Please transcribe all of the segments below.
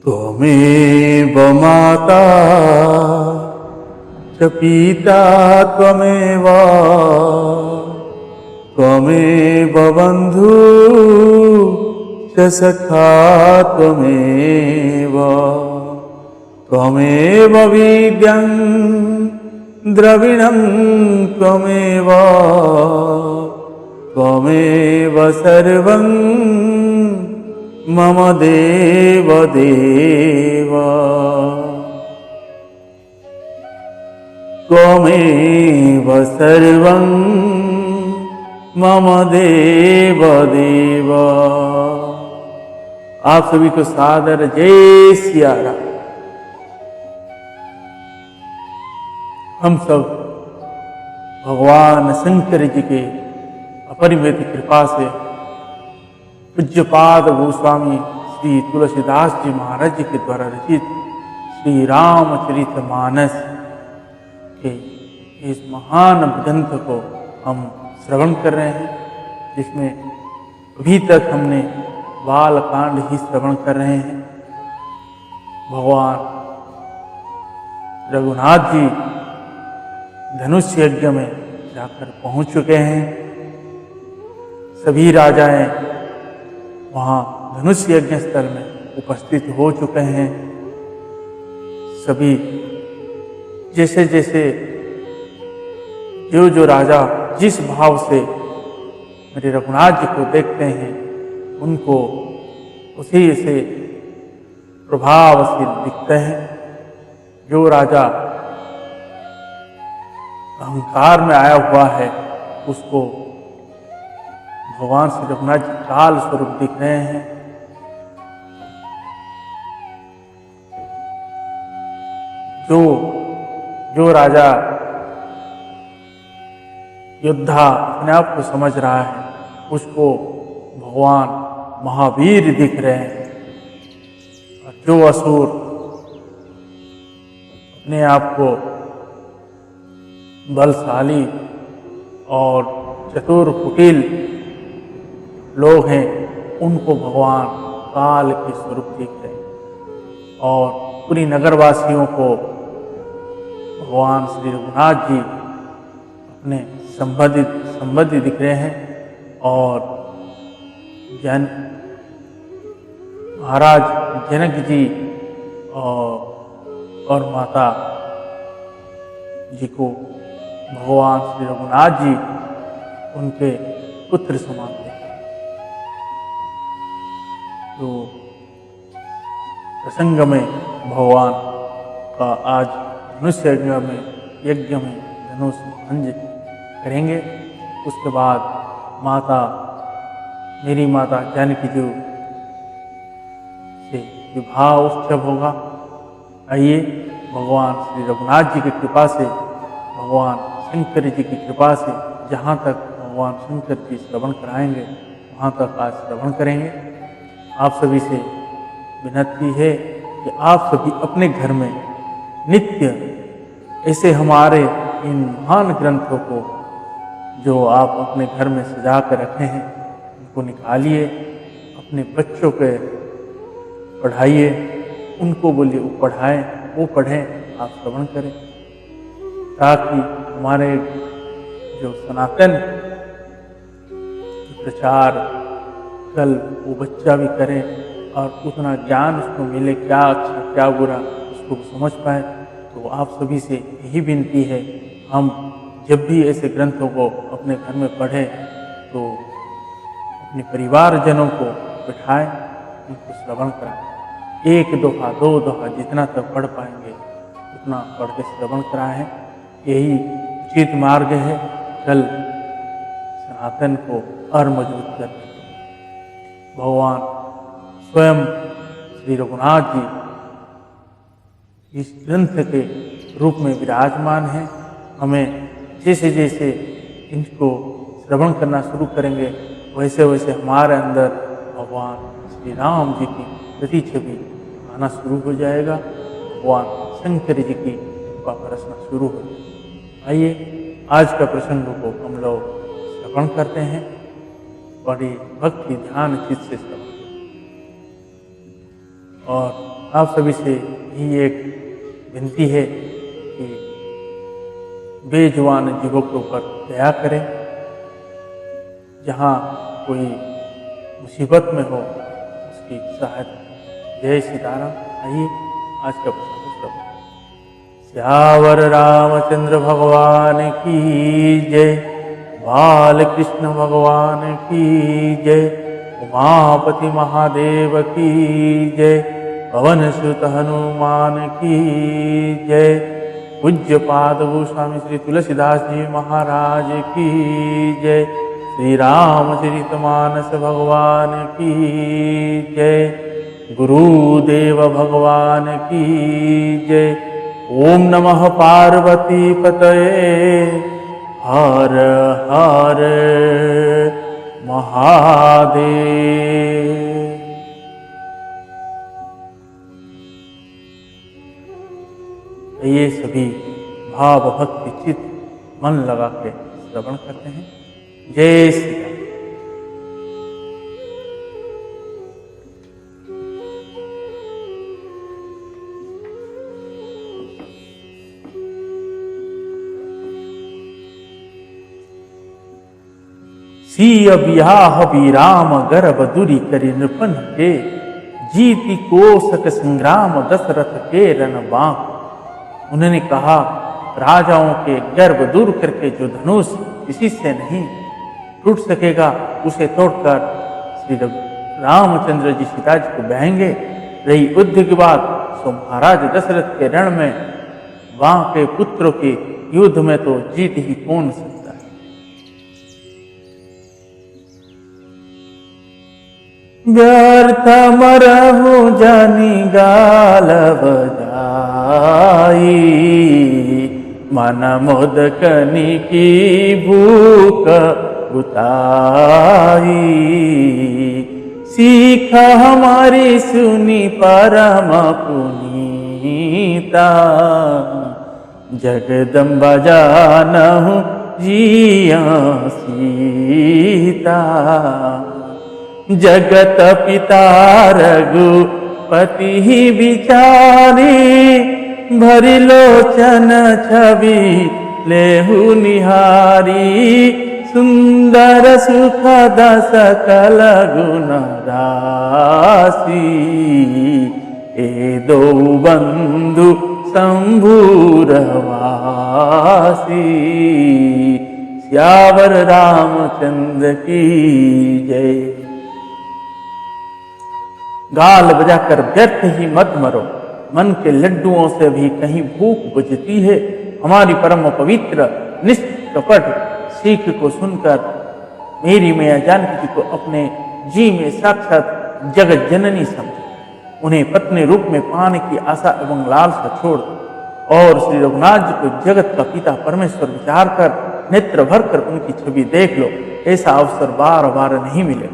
त्वमेव माता च पिता त्वमेव त्वमेव बन्धु च सखा त्वमेव त्वमेव विद्यं द्रविणं त्वमेव त्वमेव सर्वं मम देव देव त्वमेव सर्वं मम देव देव। आप सभी को सादर जय सिया राम। हम सब भगवान शंकर जी के अपरिमित कृपा से पूज्यपाद गोस्वामी श्री तुलसीदास जी महाराज जी के द्वारा रचित श्री रामचरितमानस के इस महान ग्रंथ को हम श्रवण कर रहे हैं, जिसमें अभी तक हमने बालकांड ही श्रवण कर रहे हैं। भगवान रघुनाथ जी धनुष यज्ञ में जाकर पहुंच चुके हैं। सभी राजाएं वहां धनुष यज्ञ स्थल में उपस्थित हो चुके हैं। सभी जैसे जैसे जो राजा जिस भाव से मेरे रघुनाथ जी को देखते हैं, उनको उसी से प्रभावशील दिखते हैं। जो राजा अहंकार में आया हुआ है, उसको भगवान श्री रघुनाथ जी काल स्वरूप दिख रहे हैं। जो राजा योद्धा अपने आप को समझ रहा है, उसको भगवान महावीर दिख रहे हैं। और जो असुर अपने आप को बलशाली और चतुर कुटिल लोग हैं, उनको भगवान काल के स्वरूप दिख रहे हैं। और पूरी नगरवासियों को भगवान श्री रघुनाथ जी अपने संबंधी दिख रहे हैं। और महाराज जनक जी और माता जी को भगवान श्री रघुनाथ जी उनके पुत्र समान थे। तो प्रसंग में भगवान का आज धनुष यज्ञ में धनुष भंज करेंगे। उसके बाद मेरी माता जानकी जी से विवाह उत्सव होगा। आइए भगवान श्री रघुनाथ जी की कृपा से, भगवान शंकर जी की कृपा से, जहाँ तक भगवान शंकर जी श्रवण कराएंगे वहाँ तक आज श्रवण करेंगे। आप सभी से विनती है कि आप सभी अपने घर में नित्य ऐसे हमारे इन महान ग्रंथों को जो आप अपने घर में सजा कर रखे हैं, उनको निकालिए, अपने बच्चों के पढ़ाइए, उनको बोलिए वो पढ़ाएं, वो पढ़ें, आप श्रवण करें, ताकि हमारे जो सनातन प्रचार कल वो बच्चा भी करे और उतना ज्ञान उसको मिले, क्या अच्छा क्या बुरा उसको समझ पाए। तो आप सभी से यही विनती है, हम जब भी ऐसे ग्रंथों को अपने घर में पढ़ें तो अपने परिवारजनों को बिठाएं, उनको श्रवण कराएं। 1 दोहा 2 दोहा जितना तक पढ़ पाएंगे उतना पढ़ के श्रवण कराएं। यही उचित मार्ग है कल सनातन को और मजबूत करने। भगवान स्वयं श्री रघुनाथ जी इस ग्रंथ के रूप में विराजमान हैं। हमें जैसे जैसे इनको श्रवण करना शुरू करेंगे, वैसे वैसे हमारे अंदर भगवान श्री राम जी की प्रति छवि आना शुरू हो जाएगा, भगवान शंकर जी की कृपा बरसना शुरू हो जाएगा। आइए आज का प्रसंग को हम लोग श्रवण करते हैं। बड़े भक्ति ध्यान चित्त से श्रवण करें। और आप सभी से यही एक विनती है कि बेजुबान जीवों के ऊपर दया करें। जहाँ कोई मुसीबत में हो उसकी सहायता। जय सीताराम। आइए आज का प्रसंग श्रवण। श्यावर रामचंद्र भगवान की जय। बाल कृष्ण भगवान की जय। उमापति महादेव की जय। पवन सुत हनुमान की जय। पूज्य पाद गोस्वामी श्री तुलसीदास जी महाराज की जय। श्री रामचरितमानस भगवान की जय। गुरुदेव भगवान की जय। ओम नमः पार्वती पतये हर हर महादेव। ये सभी भाव भक्ति चित्त मन लगा के श्रवण करते हैं। जय श्री राम। सीय बियाह विराम गर्भ दुरी करि नृपन के। जीति कोसक संग्राम दशरथ के रण बांक। उन्होंने कहा, राजाओं के गर्भ दूर करके जो धनुष किसी से नहीं टूट सकेगा उसे तोड़कर श्री रामचंद्र जी सीता जी को बहेंगे। रही युद्ध की बात, सो महाराज दशरथ के रण में वहां के पुत्रों के युद्ध में तो जीत ही कौन सकता है। व्यर्थ मरहु जानी गाल बजाई। मन मोदकनी की भूख बुताई। सीख हमारी सुनी परम पुनीता। जगदम्बा जानहु जिया सीता। जगत पिता रघुपति विचारी। भरि लोचन छवि लेहु निहारी। सुंदर सुखद सकल गुण राशि। ए दो बंधु शंभुर वासी। श्यावर रामचंद्र की जय। गाल बजाकर व्यर्थ ही मत मरो। मन के लड्डुओं से भी कहीं भूख बुझती है। हमारी परम पवित्र निष्कपट सीख को सुनकर मेरी मैया जानकी जी को अपने जी में साक्षात जगत जननी समझ उन्हें पत्नी रूप में पाने की आशा एवं लालसा छोड़ और श्री रघुनाथ जी को जगत का पिता परमेश्वर विचार कर नेत्र भर कर उनकी छवि देख लो। ऐसा अवसर बार बार नहीं मिले।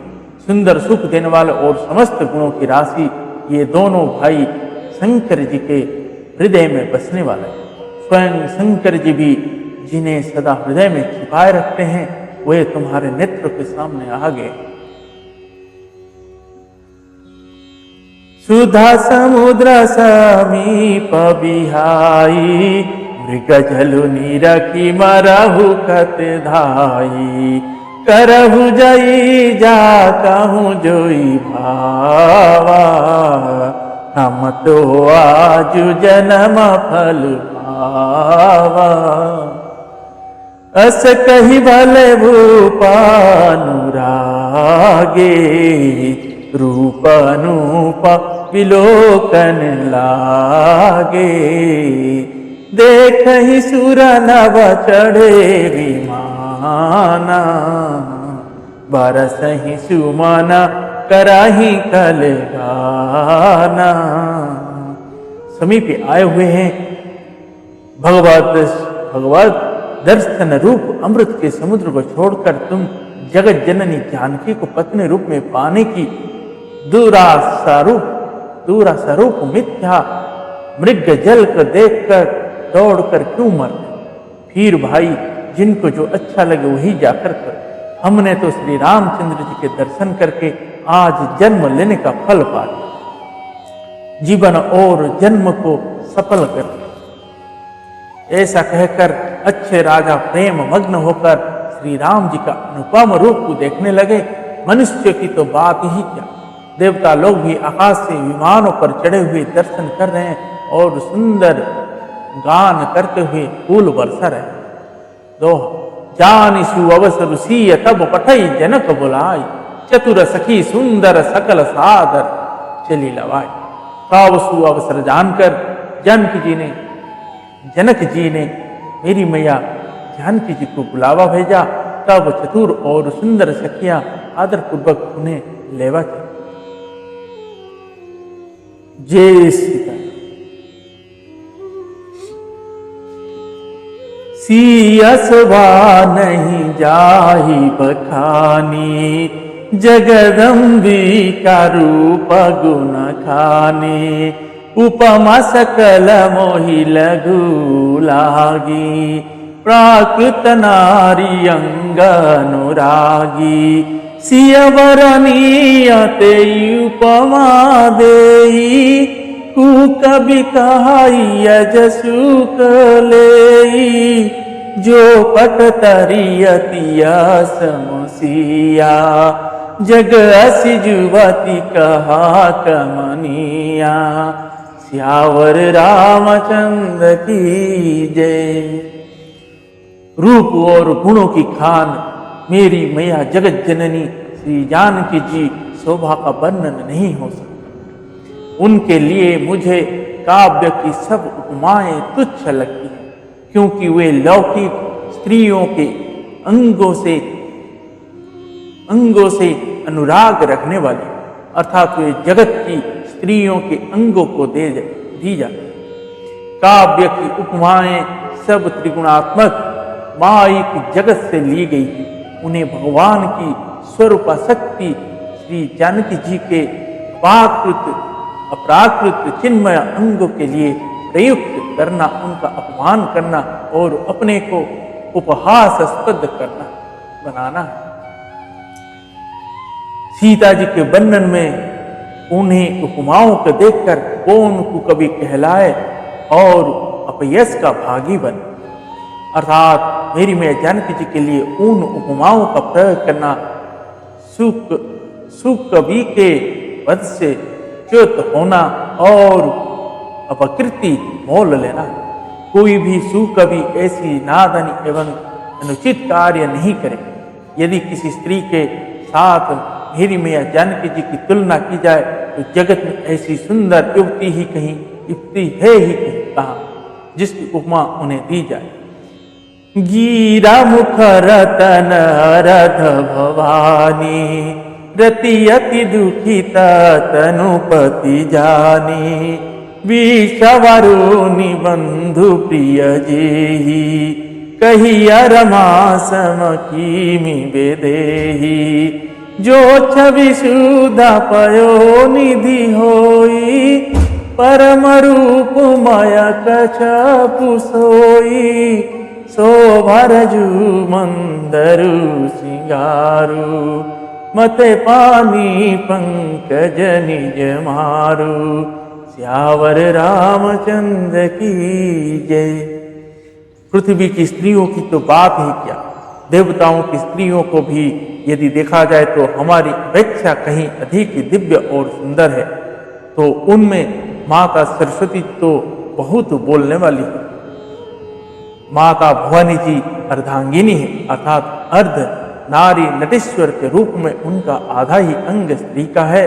सुंदर सुख देने वाले और समस्त गुणों की राशि ये दोनों भाई शंकर जी के हृदय में बसने वाले। स्वयं शंकर जी भी जिन्हें सदा हृदय में छिपाए रखते हैं वे तुम्हारे नेत्र के सामने आ गए। सुधा समुद्र समीप बिहाई। मृग जलु नीरखी मरहु कत धाई। करहु जई जा कहूँ जोई भावा। हम तो आज जन्म फल पावा। अस कही भले भूपानुरागे। रूप अनूप विलोकन लागे। देख ही सुर नभ चढ़े विमाना। बरस ही सुमना कराही कल गाना। समीप आए हुए हैं भगवत दर्शन रूप अमृत के समुद्र को छोड़कर तुम जगत जननी जानकी को पत्नी रूप में पाने की दूराशा रूप मिथ्या मृग जल को देखकर दौड़कर क्यों मर। फिर भाई जिनको जो अच्छा लगे वही जाकर कर। हमने तो श्री रामचंद्र जी के दर्शन करके आज जन्म लेने का फल पा लिया, जीवन और जन्म को सफल कर लिया। ऐसा कहकर अच्छे राजा प्रेम मग्न होकर श्री राम जी का अनुपम रूप को देखने लगे। मनुष्य की तो बात ही क्या, देवता लोग भी आकाश से विमानों पर चढ़े हुए दर्शन कर रहे हैं और सुंदर गान करते हुए फूल बरसा रहे हैं। दोहा जानिसु अवसर सीय तब पठई जनक बुलाई, चतुर सखी सुंदर सकल सादर चली लवाई। कावसु अवसर जानकर जनक जी ने मेरी मैया जानकी जी को बुलावा भेजा। तब चतुर और सुंदर सखियां आदर पूर्वक उन्हें लेवा की। जय सीता। सियसवा नहीं जाहि बखानी, जगदम्बिका रूप गुण खानी। उपमा सकल मोहि लघु लागी, प्राकृत नारी अंग अनुरागी। सियवर नियते उपमा देई, कवि कहाई जसुक लेई। जो पट तरियतिया समसिया, जग असी जुवती कहा कमनिया। सियावर रामचंद्र की जय। रूप और गुणों की खान मेरी मैया जगत जननी श्री जानकी जी शोभा का वर्णन नहीं हो सकता। उनके लिए मुझे काव्य की सब उपमाएं तुच्छ लगती हैं, क्योंकि वे लौकिक स्त्रियों के अंगों से अनुराग रखने वाली, अर्थात वे जगत की स्त्रियों के अंगों को दी जाती। काव्य की उपमाएं सब त्रिगुणात्मक मायिक जगत से ली गई है। उन्हें भगवान की स्वरूप शक्ति श्री जानकी जी के अप्राकृत चिन्मय अंगों के लिए प्रयुक्त करना, उनका अपमान करना और अपने को उपहासास्पद बनाना है। सीता जी के वर्णन में उन्हें उपमाओं को देखकर कौन को कभी कहलाए और अपयश का भागी बने, अर्थात मेरी मैया जानकी जी के लिए उन उपमाओं का प्रयोग करना सुख कवि के पद से च्युत होना और अपकृति मोल लेना। कोई भी सुकवि ऐसी नादानी एवं अनुचित कार्य नहीं करे। यदि किसी स्त्री के साथ मेरी मैया जानकी जी की तुलना की जाए तो जगत में ऐसी सुंदर युवती है ही कहाँ जिसकी उपमा उन्हें दी जाए। गीरा मुख रतन रथ भवानी, रति अति दुखिता तनुपति जानी। विषवरुणि बंधु प्रिय जेहि, कहिया रमा समकीमि बेदेहि। जो छवि सुधा पयो निधि होई, परम रूप माया कछपु सोई। शोभरजु मंदरु सिंगारु, मते पानी पंकज निज मारु। सियावर रामचंद्र की जय। पृथ्वी की स्त्रियों की तो बात ही क्या, देवताओं की स्त्रियों को भी यदि देखा जाए तो हमारी अपेक्षा कहीं अधिक दिव्य और सुंदर है। तो उनमें माता सरस्वती तो बहुत बोलने वाली है। माता भवानी जी अर्धांगिनी है, अर्थात अर्ध नारी नटेश्वर के रूप में उनका आधा ही अंग स्त्री का है,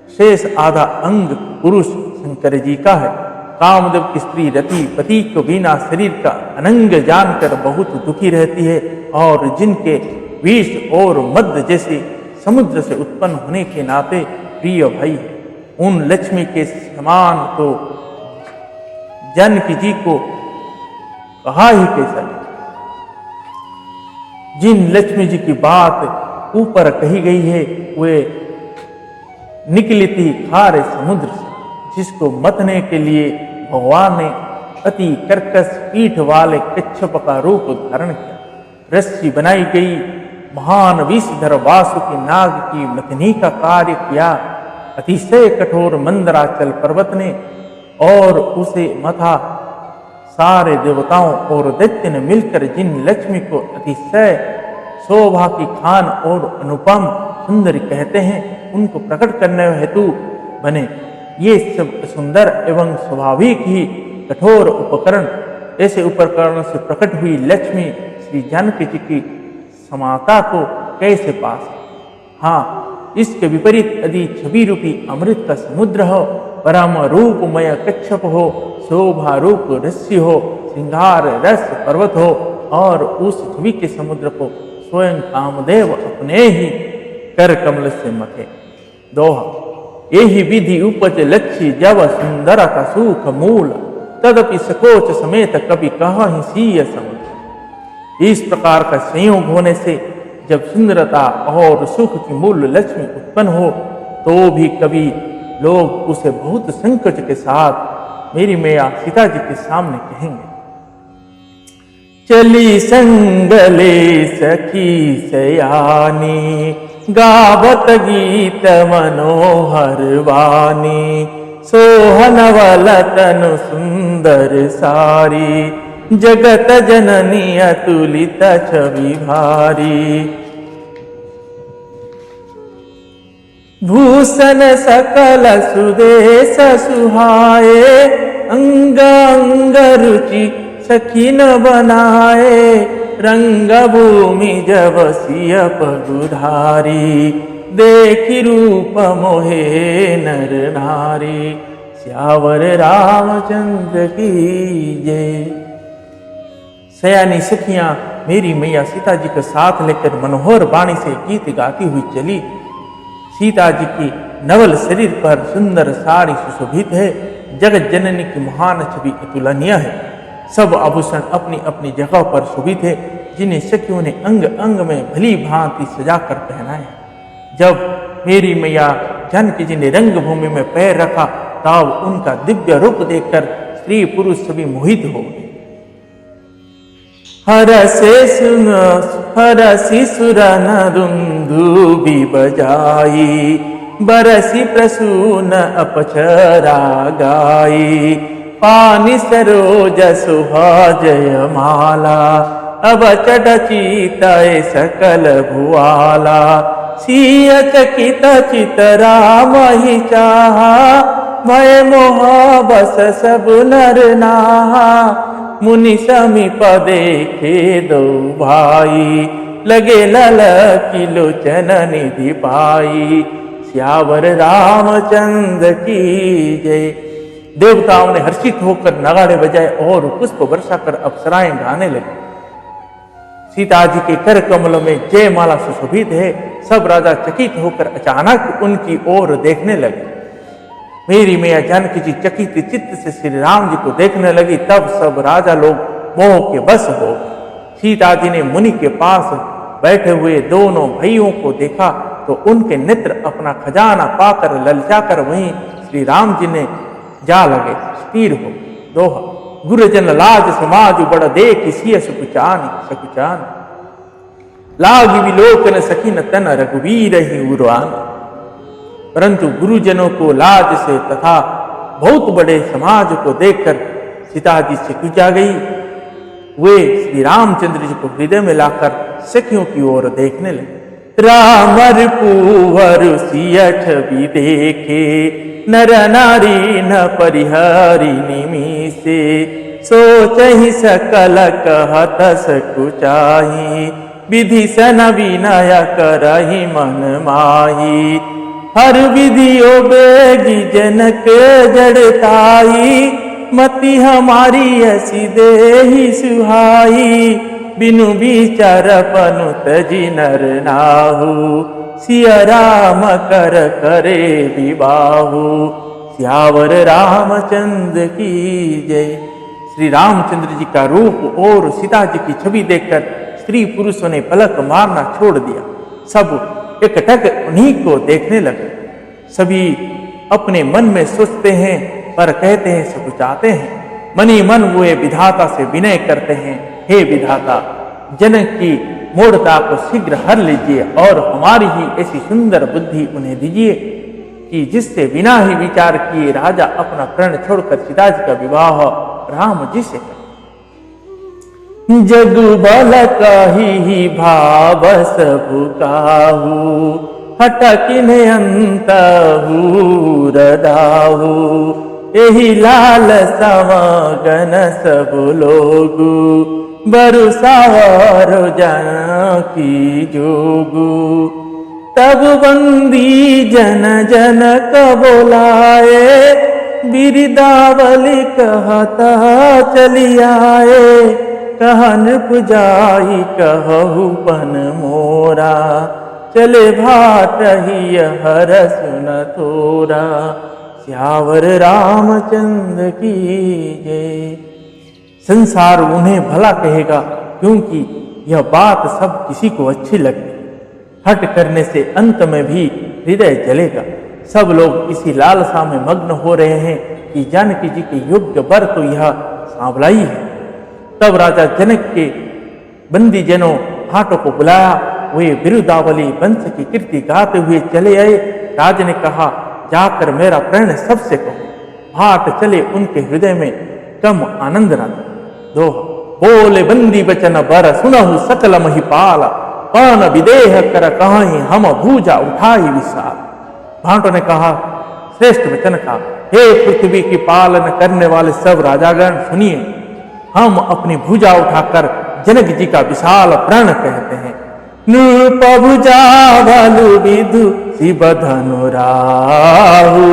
शेष आधा अंग पुरुष शंकर जी का है। कामदेव की स्त्री रति पति को बिना शरीर का अनंग जानकर बहुत दुखी रहती है और जिनके विष और मद जैसे समुद्र से उत्पन्न होने के नाते प्रिय भाई है। उन लक्ष्मी के समान तो जानकी जी को कहा ही कैसा। जिन लक्ष्मी जी की बात ऊपर कही गई है वे निकली थी खारे समुद्र से, जिसको मतने के लिए भगवान ने अति कर्कश पीठ वाले कच्छप का रूप धारण किया। रस्सी बनाई गई महान विषधर वासुकी नाग की मथनी का कार्य किया। अतिशय कठोर मंदराचल पर्वत ने और उसे मथा। सारे देवताओं और दैत्य ने मिलकर जिन लक्ष्मी को अतिशय शोभा की खान और अनुपम सुंदरी कहते हैं, उनको प्रकट करने हेतु बने। ये सब सुंदर एवं स्वाभाविक ही कठोर उपकरण, ऐसे उपकरण से प्रकट हुई लक्ष्मी श्री जानकी जी की समाता को कैसे पास? हाँ, इसके विपरीत यदि छवि रूपी अमृत का समुद्र हो, परम रूपमय कच्छप हो, शोभा रूप रस्सी हो, श्रृंगार रस पर्वत हो और उस छवि के समुद्र को स्वयं कामदेव अपने ही कर कमल से मथे। दोहा, यही विधि उपज लक्ष्य जब सुंदरता सुख मूल, तदपि सकोच समेत कभी कहीं सीय समुद्र। इस प्रकार का संयोग होने से जब सुंदरता और सुख की मूल लक्ष्मी उत्पन्न हो, तो भी कभी लोग उसे बहुत संकोच के साथ मेरी मैया सीता जी के सामने कहेंगे। चली संगले सखी सयानी, गावत गीत मनोहर वाणी, सोहन वलतनु सुंदर सारी, जगत जननी अतुलित छवि भारी। भूषण सकल सुदेश सुहाए, अंग अंग रुचि सखी न बनाए, रंग भूमि जब सिय पगुधारी, देखी रूप मोहे नर नारी। श्यावर रामचंद्र की जय। सयानी सखियां मेरी मैया सीता जी के साथ लेकर मनोहर वाणी से गीत गाती हुई चली। सीता जी की नवल शरीर पर सुंदर साड़ी सुशोभित है। जगत जननी की महान छवि अतुलनीय है। सब आभूषण अपनी अपनी जगह पर शोभित है, जिन्हें सखियों ने अंग अंग में भली भांति सजाकर पहनाया। जब मेरी मैया जानकी जी ने रंग भूमि में पैर रखा, तब उनका दिव्य रूप देखकर स्त्री पुरुष सभी मोहित हो गए। हरसी सुर नरुंदुबी बजाई, बरसी प्रसून अपचरा गाई, पानी सरोज सुहाजय माला, अब चढ़ चीतय सकल भुआला, सिय चकित चितरा मही चाहा, भय मोह बस सब नर नाहा, मुनि समीप देखे दो भाई, लगे लल की लोचन निधि पाई। श्यावर रामचंद्र की जय। देवताओं ने हर्षित होकर नगाड़े बजाए और पुष्प वर्षा कर अप्सराएं गाने लगे। सीता जी के कर कमलों में जयमाला सुशोभित है। सब राजा चकित होकर अचानक उनकी ओर देखने लगे। मेरी मैया जानकी जी चकित चित्त से श्री राम जी को देखने लगी। तब सब राजा लोग मोह के बस हो। सीता जी ने मुनि के पास बैठे हुए दोनों भाइयों को देखा तो उनके नेत्र अपना खजाना पाकर ललचाकर वहीं श्री राम जी ने जा लगे। स्थिर हो। दोहा, गुरुजन लाज समाज बड़ देख सिय सकुचान, लाग विलोकन सखीन तन रघुवीर ही उर्वान। परंतु गुरुजनों को लाज से तथा बहुत बड़े समाज को देखकर सीता जी से कुचा गई। वे श्री रामचंद्र जी को हृदय में लाकर सखियों की ओर देखने लगे। रामर पुवर सिय छवि देखे, नर नारी न परिहरि निमिषे, सोच ही सकल कहत सकुचाही, विधि सन विनय करहि मन माही। हर विधियो बेगी जनक जड़ताई, मति हमारी ऐसी देहि सुहाई। बिनु विचार पनुत जी नर नाहु, सिय राम कर करे विबाहु। श्यावर रामचंद्र की जय। श्री रामचंद्र जी का रूप और सीता जी की छवि देखकर स्त्री पुरुषों ने पलक मारना छोड़ दिया। सब एकटक उन्हीं को देखने लगे। सभी अपने मन में सोचते हैं पर कहते हैं सकुचाते हैं। मनी मन वे विधाता से विनय करते हैं, हे विधाता, जनक की मूढ़ता को शीघ्र हर लीजिए और हमारी ही ऐसी सुंदर बुद्धि उन्हें दीजिए कि जिससे बिना ही विचार किए राजा अपना प्रण छोड़कर सीता जी का विवाह राम जी से करे। जग बल कही भाव सबु काहू, हटकिन अंत रदाहू, एहि लाल समगन सब लोगु, बरुसावर जन की जोगु। तब बंदी जन जन बोलाए, बिरदावली कहता चली आए। कहन पुजाई कहु पन मोरा, चले भाट ही हर सुन थोरा। श्यावर रामचंद्र की जय। संसार उन्हें भला कहेगा क्योंकि यह बात सब किसी को अच्छी लगती। हट करने से अंत में भी हृदय जलेगा। सब लोग इसी लालसा में मग्न हो रहे हैं कि जानकी जी के योग्य वर तो यह सांवलाई है। तब राजा जनक के बंदी जनों हाटों को बुलाया। वे बिरुदावली वंश की कीर्ति गाते हुए चले आए। राज ने कहा, जाकर मेरा प्रण सबसे कहो। भाट चले उनके हृदय में कम आनंद न दोहा। बोले बंदी बचन बर सुनहु सकल महिपाल, कौन विदेह कर कहीं हम भूजा उठाई विशाल। भाटों ने कहा, श्रेष्ठ वचन का, हे पृथ्वी की पालन करने वाले सब राजागण सुनिए। हम अपनी भुजा उठाकर जनक जी का विशाल प्रण कहते हैं। नृप भुजा बलु विदु शिव धनु राहु,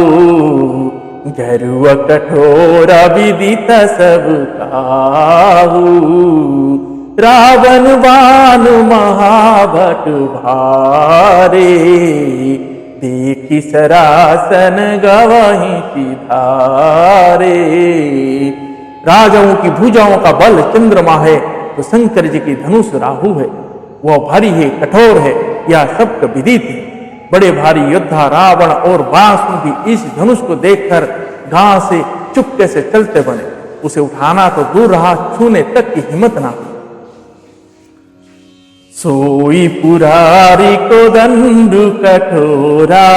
गरुव कठोर विदित सब काहू। रावण बानु महाभट भारे, देखी सरासन गवहीं सिधारे। राजाओं की भुजाओं का बल चंद्रमा है तो शंकर जी की धनुष राहु है। वह भारी है, कठोर है, यह सबका विदित है। बड़े भारी योद्धा रावण और बांसुर भी इस धनुष को देखकर गांव से चुपके से चलते बने। उसे उठाना तो दूर रहा, छूने तक की हिम्मत ना हुई। सोई पुरारी को दंडु कठोरा,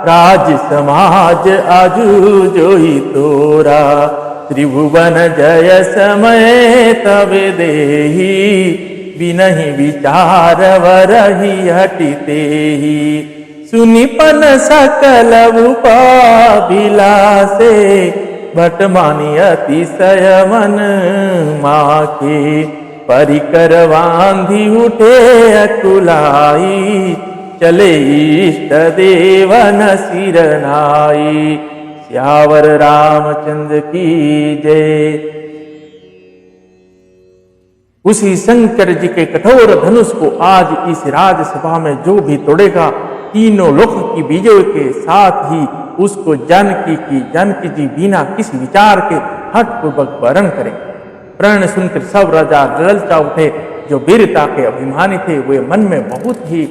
राज समाज आजू जोई तोरा। त्रिभुवन जय समय तब देही, बिनहि विचार वरहि हटिते ही। सुनिपन सकल उपाभिलासे, भट मानि अतिशय मन माके। परिकर बांधि उठे अकुलाई, चले इष्ट देवन सिर नाई। श्यावर रामचंद्र की जय। उसी शंकर जी के कठोर धनुष को आज इस राजसभा में जो भी तोड़ेगा, तीनों लोक की विजय के साथ ही उसको जानकी जी बिना किसी विचार के हठपूर्वक वरण करें। प्रण सुनकर सब राजा ललचा उठे। जो वीरता के अभिमानी थे वे मन में बहुत ही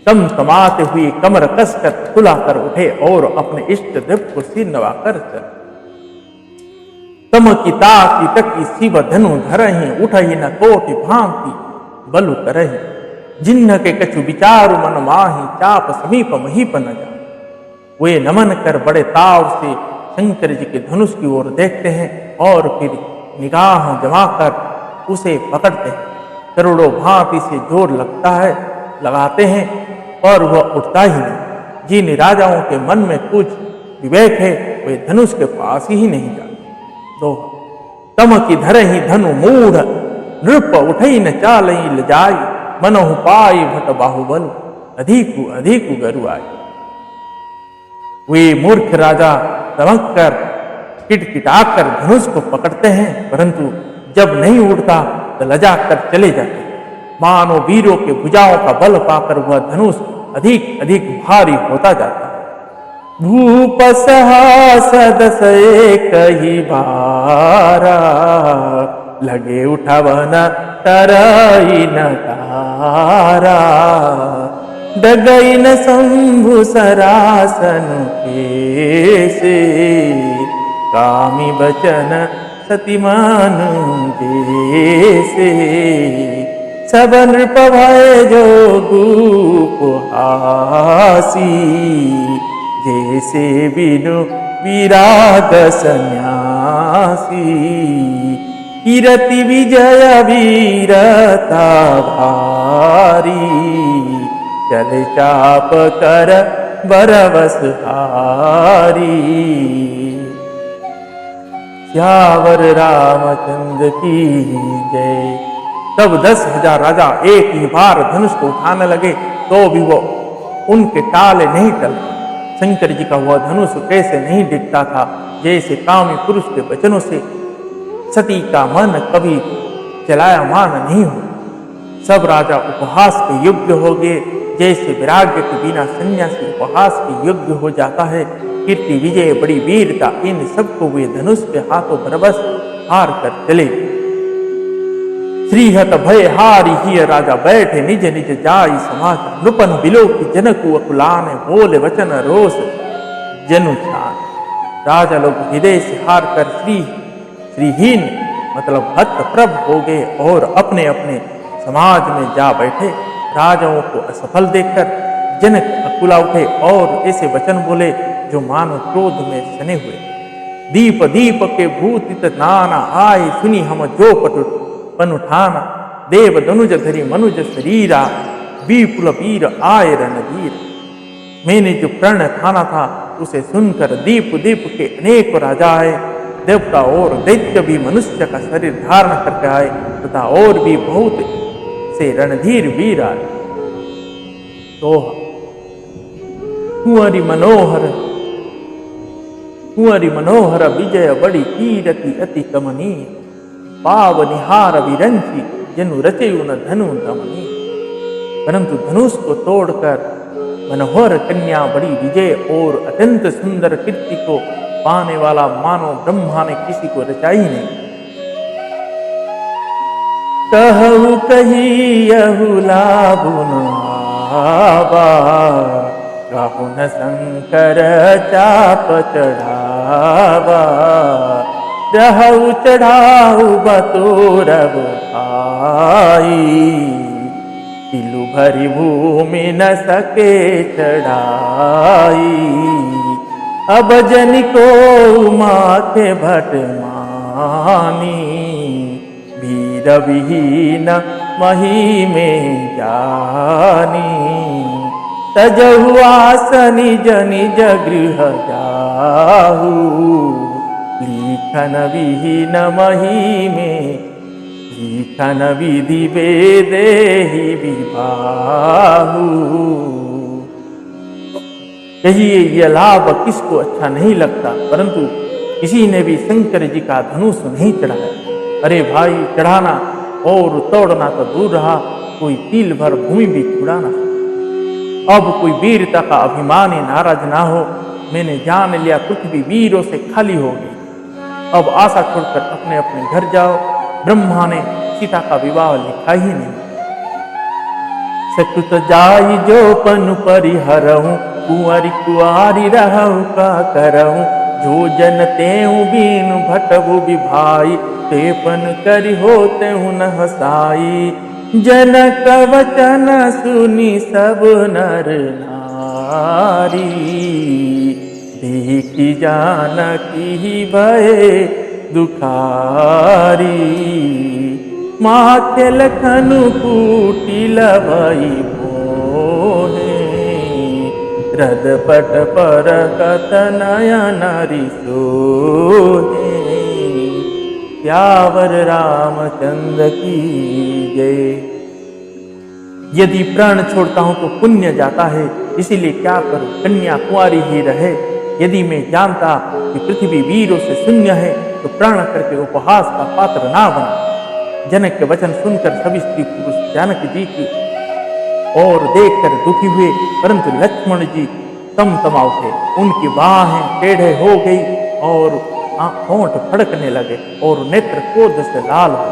तमतमाते हुए कमर कसकर खुलाकर उठे और अपने इष्ट देव को सिर नवाकर चल। तम की ताकी तकी शिव धनु धरहि, उठहि न कोटि भांति बलु करहि। जिन्ह के कछु विचारु मन माहि, चाप समीप महीप न जा। वे नमन कर बड़े ताव से शंकर जी के धनुष की ओर देखते हैं और फिर निगाह जमाकर उसे पकड़ते हैं। करोड़ों भांति से जोर लगाते हैं और वह उठता ही नहीं। जिन राजाओं के मन में कुछ विवेक है वे धनुष के पास ही नहीं जाते। दो तम की धरहि धनु मूढ़, नृप उठई न चालई लजाई। मनहु पाई भट बाहुबल, अधिकु अधिकु गरुआई। वे मूर्ख राजा दमक कर किटकिटाकर धनुष को पकड़ते हैं, परंतु जब नहीं उड़ता तो लजा कर चले जाते। मानो वीरों के भुजाओं का बल पाकर वह धनुष अधिक अधिक भारी होता जाता है। भूप सहासदस कही भारा, लगे उठवन तरई न तारा। डगई न शंभु सरासन केसे, कामी बचन सतीमान जैसे। सब नृप भय जोगु उपहासी, जैसे बिनु विराग सन्यासी, कीरति विजय वीरता भारी, चल चाप कर बरबस हारी। सियावर रामचंद्र की जय। तब 10,000 राजा एक ही बार धनुष को उठाने लगे तो भी वो उनके टाले नहीं टले। शंकर जी का वह धनुष कैसे नहीं दिखता था, जैसे कामी पुरुष के वचनों से सती का मन कभी चलायमान नहीं हो। सब राजा उपहास के योग्य हो गए, जैसे वैराग्य के बिना सन्यासी उपहास के योग्य हो जाता है। कीर्ति विजय बड़ी वीरता इन सबको वे धनुष के हाथों बरबस हार कर चले। श्रीहत भय हारी ही राजा बैठे निज निज जाई समाचार, नृपन बिलो की जनकु अकुलाने, बोले वचन रोष जनु छान। राजा लोग हृदय से हार कर श्रीहीन मतलब हत प्रभ हो गए और अपने अपने समाज में जा बैठे। राजाओं को असफल देखकर जनक अकुला उठे और ऐसे वचन बोले जो मानो क्रोध में सने हुए। दीप दीप के भूतित नाना, आए सुनी हम जो पन उठाना, देव धनुज धरी मनुज शरीरा, विपुल वीर आय रणवीर। मैंने जो प्रण ठाना था उसे सुनकर दीप दीप के अनेक राजा आए। देवता और दैत्य भी मनुष्य का शरीर धारण करके आए तथा और भी बहुत से रणधीर वीर आए। दोहा। कुंवरी मनोहर विजय बड़ी कीरति अति कमनीय, पावनिहार विरंची जनु रचयु न धनु दमनी। परंतु धनुष को तोड़कर मनोहर कन्या बड़ी विजय और अत्यंत सुंदर कीर्ति को पाने वाला मानो ब्रह्मा ने किसी को रचाई नहीं। कहु कहियहु लाभु नावा, कहु न शंकर चाप चढ़ावा। रहु चढ़ाऊ बतोरब भाई, तिलु भरी भूमि न सके चढ़ाई। अब जन को माथे भट मानी, वीर विहीन मही में जानी। तजहु आसन निज निज गृह जाहू, लिखन विहीन मही में, लिखन विधि वेदेहि विभाहु। कहिए यह लाभ किसको अच्छा नहीं लगता, परंतु किसी ने भी शंकर जी का धनुष नहीं चढ़ाया। अरे भाई, चढ़ाना और तोड़ना तो दूर रहा, कोई तिल भर भूमि भी छुड़ा ना सका। अब कोई वीरता का अभिमानी नाराज ना हो। मैंने जान लिया पृथ्वी वीरों से खाली हो गई। अब आशा छोड़कर अपने अपने घर जाओ। ब्रह्मा ने सीता का विवाह लिखा ही नहीं। सकुत जाई जो पनु परिहरहूं, कुंवरी कुआरी रहूं का करहूं। जो जन तेऊ बीनु भटबु विभाई, तेपन करि होते हूँ न हसाई। जनक वचन सुनी सब नर नारी, देखी जानकी भय दुखारी। माथे लखनु कुटिल भई मोहे, रदपट पर कत नयन रिसोहे। सियावर रामचंद्र की जय। यदि प्राण छोड़ता हूं तो पुण्य जाता है, इसीलिए क्या करूं, कन्या कुंवारी ही रहे। यदि मैं जानता कि पृथ्वी वीरों से शून्य है तो प्राण करके उपहास का पात्र ना बना। जनक के वचन सुनकर सभी स्त्री पुरुष जानकी जी की और देखकर दुखी हुए, परंतु लक्ष्मण जी तमतमा उठे। उनकी बाहें टेढ़े हो गई और होंठ फड़कने लगे और नेत्र क्रोध से लाल हो।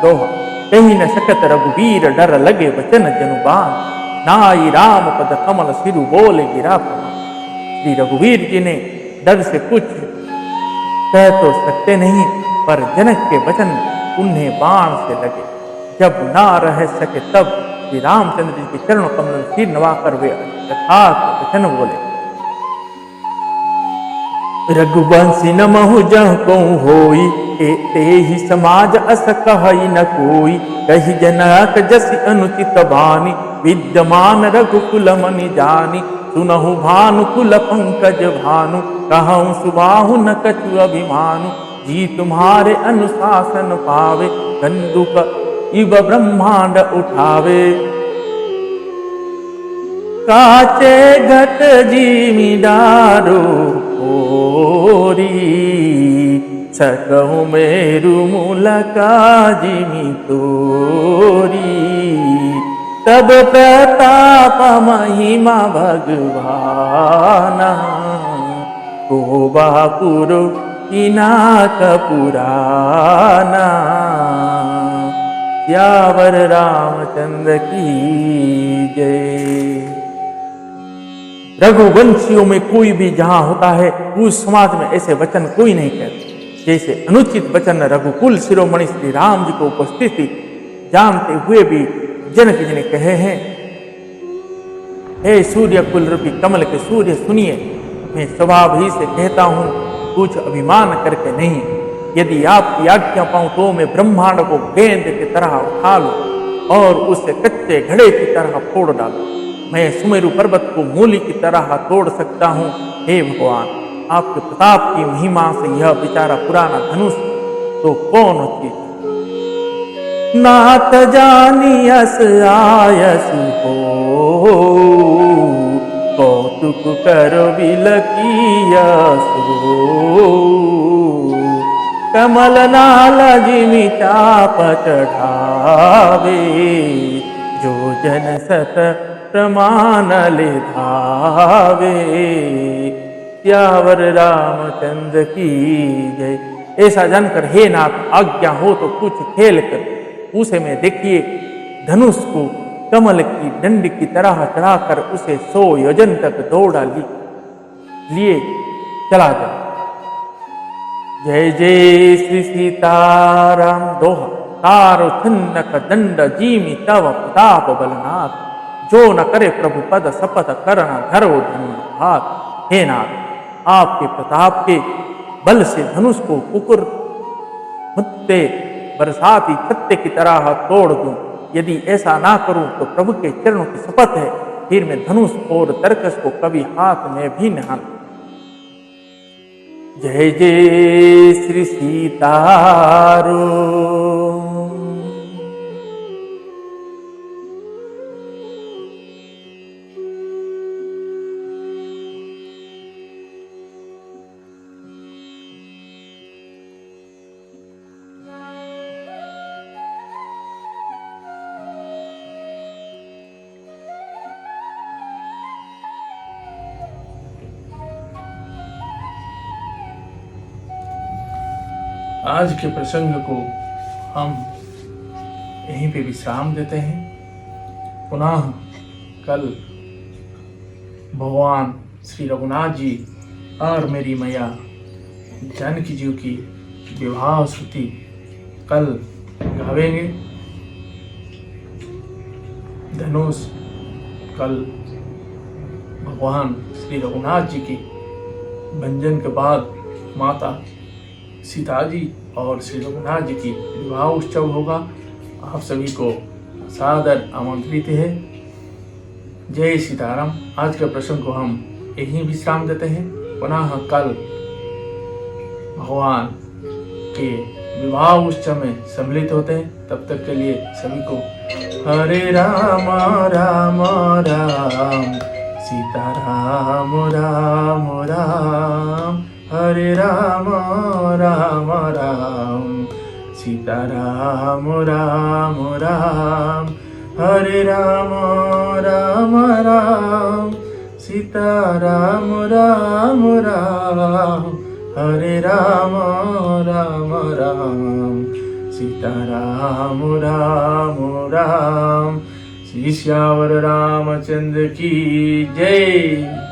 दोहा। कहीं न सकत रघुवीर डर लगे वचन जनुबान, नाई राम पद कमल सिरु बोले गिरा प्रमाण। श्री रघुवीर जी ने डर से कुछ कह तो सकते नहीं, पर जनक के वचन उन्हें बाण से लगे। जब ना रह सके तब श्री रामचंद्र जी के चरणों कमल में सिर नवाकर वे यथार्थ वचन बोले। रघुवंशी न महु जह को होई, ते ही समाज अस कहई न कोई। कही जनक जसि अनुचित बानी, विद्यमान रघुकुल मनि जानी। सुनहु भानुकुल पंकज भानु, कहूँ सुबाहु न कछु अभिमानु। जी तुम्हारे अनुशासन पावे, कंदुक इव ब्रह्मांड उठावे। काचे घट जीमि डारो ओरी, सकहु मेरु मूल काजिमि तोरी। तब प्रताप महिमा भगवाना, को बापुर किनाक पुराना। सियावर रामचंद्र की जय। रघुवंशियों में कोई भी जहां होता है उस समाज में ऐसे वचन कोई नहीं कहता। जैसे अनुचित वचन रघुकुल शिरोमणि श्री राम जी को उपस्थिति जानते हुए भी जनक जी ने कहे हैं, हे सूर्य कुल रूपी कमल के सूर्य सुनिए, मैं स्वभाव ही से कहता हूं, कुछ अभिमान करके नहीं। यदि आपकी आज्ञा पाऊं तो मैं ब्रह्मांड को गेंद की तरह उठा लूं और उसे कच्चे घड़े की तरह फोड़ डालूं। मैं सुमेरु पर्वत को मूली की तरह तोड़ सकता हूं। हे भगवान, आपके प्रताप की महिमा से यह बेचारा पुराना धनुष तो कौन चीज। नाथ जानियस आयस हो, कौतुक कर बिलकियस हो। कमल नाल जिमि चाप चढ़ावे, जो जन सत प्रमाण ले धावे। सियावर रामचंद्र की जय। ऐसा जानकर हे नाथ, आज्ञा हो तो कुछ खेल कर उसे में देखिए धनुष को कमल की डंडी की तरह चढ़ाकर उसे 100 योजन तक दौड़ा लिए चला जाए। जय जय श्री सीताराम दोहा। तारो छन्नक दंड जीमि तव प्रताप बलनाथ, जो न करे प्रभु पद शपथ करना धरो धनु हाथ। हे नाथ, आपके प्रताप के बल से धनुष को कुकुर मुत्ते बरसाती छत्ते की तरह तोड़ दूं। यदि ऐसा ना करूं तो प्रभु के चरणों की शपथ है, फिर मैं धनुष और तरकस को कभी हाथ में भी न हां। जय जय श्री सीताराम। आज के प्रसंग को हम यहीं पे विश्राम देते हैं। पुनः कल भगवान श्री रघुनाथ जी और मेरी मैया जानकी जी की विवाह स्तुति कल गावेंगे। धनुष कल भगवान श्री रघुनाथ जी की भंजन के बाद माता सीता जी और श्री रघुनाथ जी की विवाह उत्सव होगा। आप सभी को सादर आमंत्रित है। जय सीताराम। आज के प्रसंग को हम यहीं विश्राम देते हैं। पुनः कल भगवान के विवाह उत्सव में सम्मिलित होते हैं। तब तक के लिए सभी को हरे राम राम राम सीता राम राम राम, हरे राम राम राम सीता राम राम राम, हरे राम राम राम सीता राम राम राम, हरे राम राम राम सीता राम राम राम। श्री श्यावर रामचंद्र की जय।